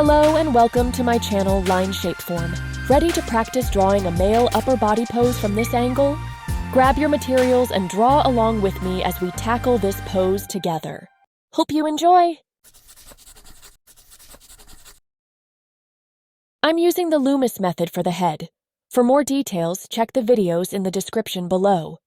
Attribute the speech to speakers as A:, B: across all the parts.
A: Hello and welcome to my channel Line Shapeform. Ready to practice drawing a male upper body pose from this angle? Grab your materials and draw along with me as we tackle this pose together. Hope you enjoy! I'm using the Loomis Method for the head. For more details, check the videos in the description below.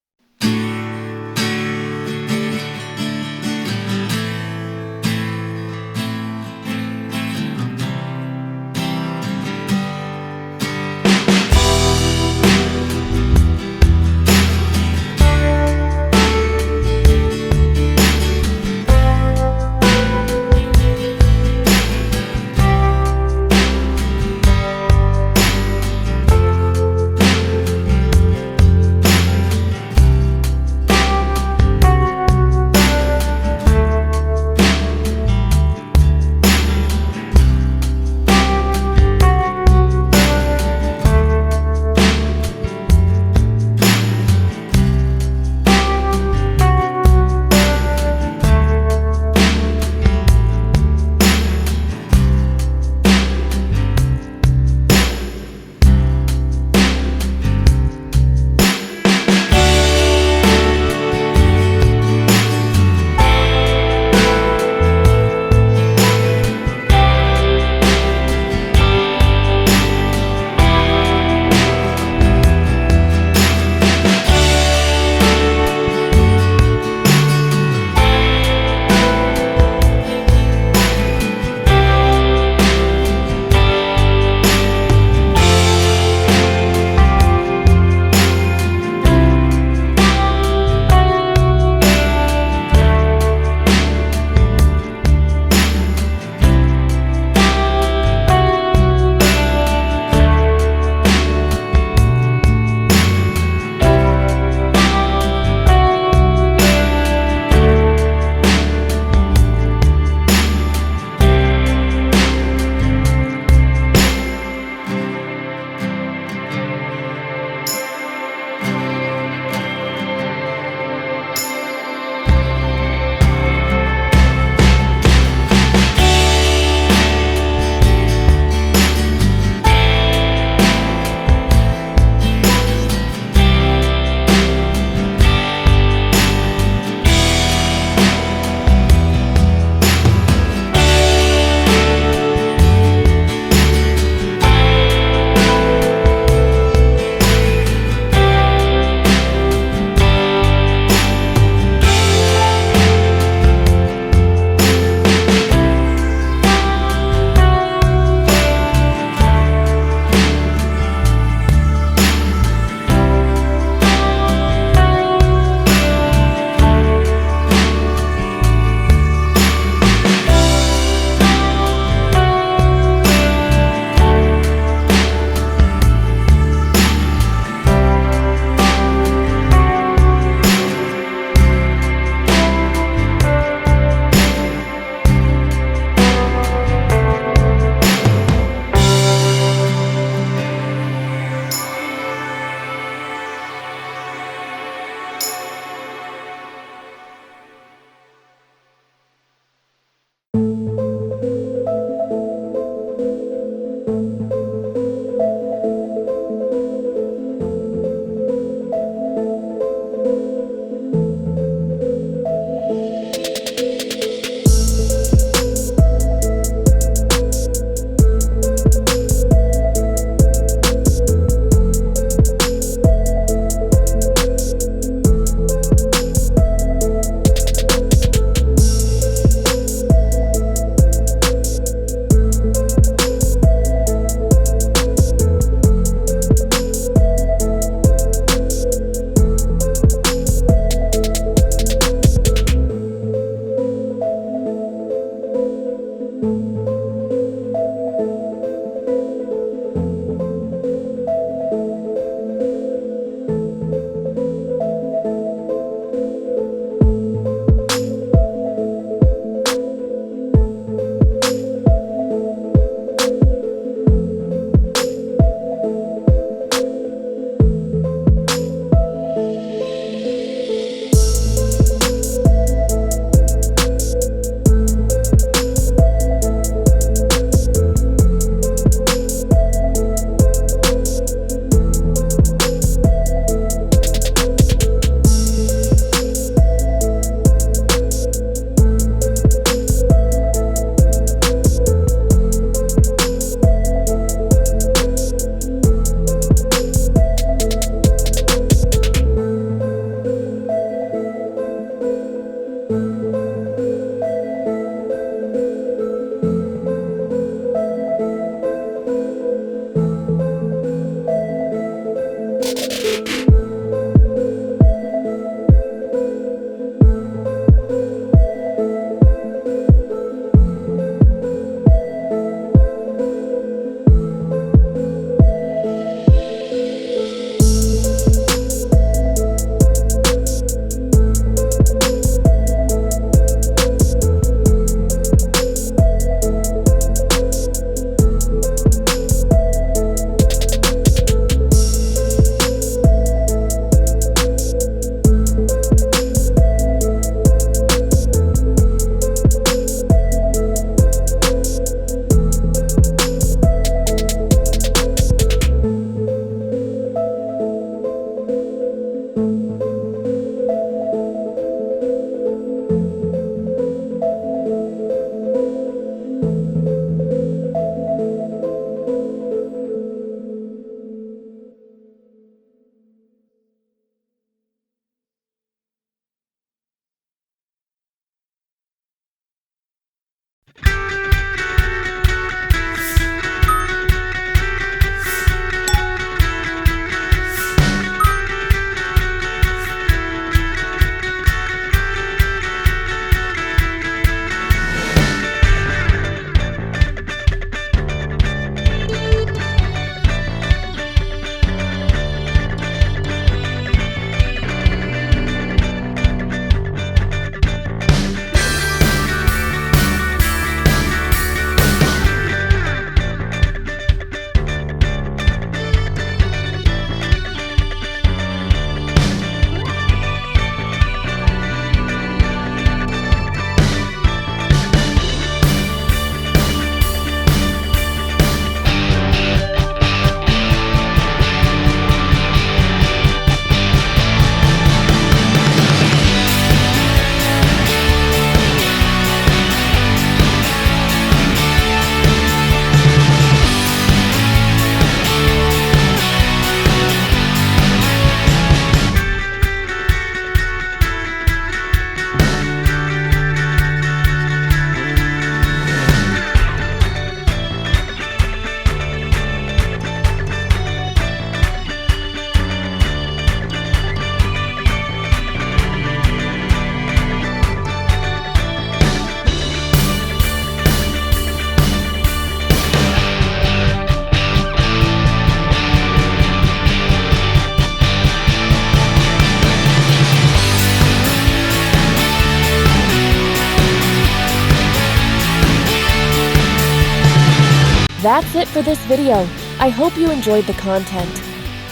A: That's it for this video. I hope you enjoyed the content.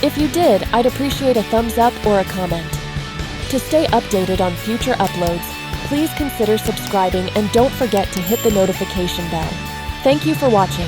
A: If you did, I'd appreciate a thumbs up or a comment. To stay updated on future uploads, please consider subscribing and don't forget to hit the notification bell. Thank you for watching.